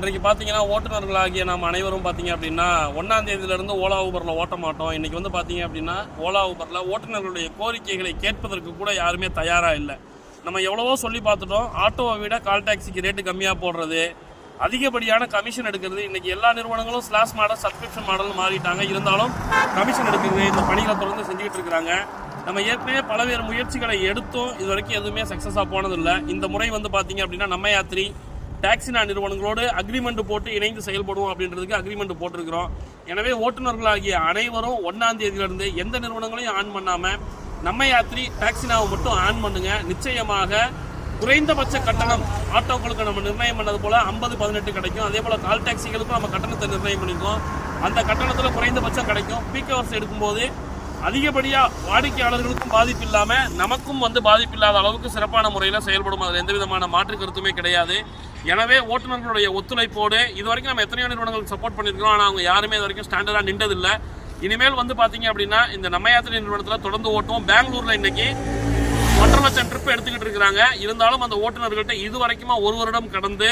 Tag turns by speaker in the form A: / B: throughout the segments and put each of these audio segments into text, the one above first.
A: இன்றைக்கு பார்த்தீங்கன்னா ஓட்டுநர்களாகிய நாம் அனைவரும் பார்த்தீங்க அப்படின்னா 1ஆம் தேதியிலிருந்து ஓலா ஊபரில் ஓட்ட மாட்டோம். இன்றைக்கி வந்து பார்த்தீங்க அப்படின்னா ஓலா ஊபரில் ஓட்டுநர்களுடைய கோரிக்கைகளை கேட்பதற்கு கூட யாருமே தயாராக இல்லை. நம்ம எவ்வளவோ சொல்லி பார்த்துட்டோம். ஆட்டோவை விட கால் டாக்ஸிக்கு ரேட்டு கம்மியாக போடுறது, அதிகப்படியான கமிஷன் எடுக்கிறது. இன்றைக்கி எல்லா நிறுவனங்களும் ஸ்லாஷ் மாடல், சப்ஸ்கிரிப்ஷன் மாடல் மாறிட்டாங்க. இருந்தாலும் கமிஷன் எடுக்கிறது இந்த பணிகளை தொடர்ந்து செஞ்சுக்கிட்டு இருக்கிறாங்க. நம்ம ஏற்கனவே பல்வேறு முயற்சிகளை எடுத்தோம், இது வரைக்கும் எதுவுமே சக்ஸஸாக போனதில்லை. இந்த முறை வந்து பார்த்தீங்க அப்படின்னா நம்ம யாத்திரி டாக்ஸினா நிறுவனங்களோடு அக்ரிமெண்ட் போட்டு இணைந்து செயல்படுவோம் அப்படின்றதுக்கு அக்ரிமெண்ட் போட்டிருக்கிறோம். எனவே ஓட்டுநர்களாகிய அனைவரும் 1ஆம் தேதியிலிருந்து எந்த நிறுவனங்களையும் ஆன் பண்ணாமல் நம்ம யாத்திரி டாக்ஸினாவை மட்டும் ஆன் பண்ணுங்க. நிச்சயமாக குறைந்தபட்ச கட்டணம் ஆட்டோக்களுக்கு நம்ம நிர்ணயம் பண்ணது போல 50-18 கிடைக்கும். அதே போல் கால் டாக்ஸிகளுக்கும் நம்ம கட்டணத்தை நிர்ணயம் பண்ணியிருக்கோம். அந்த கட்டணத்தில் குறைந்தபட்சம் கிடைக்கும். பீக் ஹவர்ஸ் எடுக்கும்போது அதிகப்படியாக வாடிக்கையாளர்களுக்கும் பாதிப்பு இல்லாமல் நமக்கும் வந்து பாதிப்பு இல்லாத அளவுக்கு சிறப்பான முறையில் செயல்படும். அதில் எந்த விதமான மாற்று கருத்துமே கிடையாது. எனவே ஓட்டுநர்களுடைய ஒத்துழைப்போடு இது வரைக்கும் நம்ம எத்தனையோ நிறுவனங்களுக்கு சப்போர்ட் பண்ணியிருக்கிறோம். ஆனால் அவங்க யாருமே இது வரைக்கும் ஸ்டாண்டர்டாக நின்றதில்லை. இனிமேல் வந்து பார்த்தீங்க அப்படின்னா இந்த நம்ம யாத்திரை நிறுவனத்தில் தொடர்ந்து ஓட்டுவோம். பெங்களூரில் இன்னைக்கு 1.5 லட்சம் ட்ரிப் எடுத்துக்கிட்டு இருக்கிறாங்க. இருந்தாலும் அந்த ஓட்டுநர்கள்ட்ட இது வரைக்குமா ஒரு வருடம் கடந்து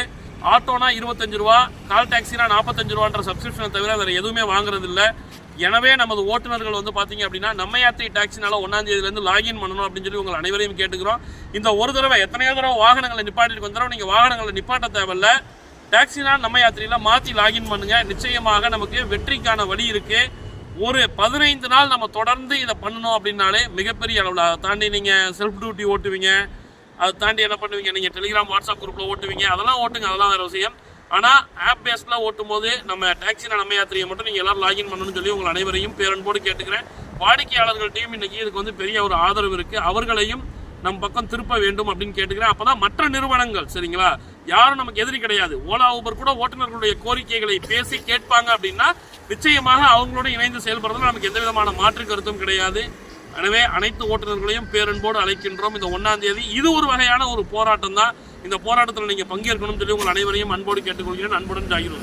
A: ஆட்டோனா 25 ரூபா, கால் டாக்ஸினா 45 ரூபான்ற சப்ஸ்கிரிப்ஷனை தவிர வேறு எதுவுமே வாங்குறது இல்லை. எனவே நமது ஓட்டுநர்கள் வந்து பார்த்தீங்க அப்படின்னா நம்ம யாத்திரை டாக்ஸினால 1ஆம் தேதியிலேருந்து லாகின் பண்ணணும் அப்படின்னு சொல்லி உங்கள் அனைவரையும் கேட்டுக்கிறோம். இந்த ஒரு தடவை எத்தனையோ தடவை வாகனங்களை நிப்பாட்டிட்டு வந்துடும். நீங்கள் வாகனங்களை நிப்பாட்ட தேவையில்ல. டாக்ஸினா நம்ம யாத்திரையில் மாற்றி லாகின் பண்ணுங்க. நிச்சயமாக நமக்கு வெற்றிக்கான வழி இருக்கு. ஒரு 15 நாள் நம்ம தொடர்ந்து இதை பண்ணணும் அப்படின்னாலே மிகப்பெரிய அளவில், அதை தாண்டி நீங்கள் செல்ஃப் டியூட்டி ஓட்டுவீங்க, அதை தாண்டி என்ன பண்ணுவீங்க, நீங்கள் டெலிகிராம் வாட்ஸ்அப் குரூப்பில் ஓட்டுவீங்க, அதெல்லாம் ஓட்டுங்க, அதெல்லாம் வேறு விஷயம். ஆனால் ஆப் பேஸ்டில் ஓட்டும் போது நம்ம டாக்ஸினா நம்ம யாத்திரையை மட்டும் நீங்கள் எல்லாரும் லாகின் பண்ணணும்னு சொல்லி உங்கள் அனைவரையும் பேரன்போடு கேட்டுக்கிறேன். வாடிக்கையாளர்கள்ட்டையும் இன்னைக்கு இதுக்கு வந்து பெரிய ஒரு ஆதரவு இருக்குது. அவர்களையும் நம்ம பக்கம் திருப்ப வேண்டும் அப்படின்னு கேட்டுக்கிறேன். அப்போ தான் மற்ற நிறுவனங்கள், சரிங்களா, யாரும் நமக்கு எதிரி கிடையாது. ஓலா ஊபர் கூட ஓட்டுநர்களுடைய கோரிக்கைகளை பேசி கேட்பாங்க அப்படின்னா நிச்சயமாக அவங்களோட இணைந்து செயல்படுறதுல நமக்கு எந்த விதமான மாற்று கருத்தும் கிடையாது. எனவே அனைத்து ஓட்டுநர்களையும் பேரன்போடு அழைக்கின்றோம். இந்த 1ஆம் தேதி இது ஒரு வகையான ஒரு போராட்டம் தான். இந்த போராட்டத்தில் நீங்கள் பங்கேற்கணும்னு சொல்லி உங்கள் அனைவரையும் அன்போடு கேட்டுக்கொள்கிறேன். அன்புடன் ஜாகிர்.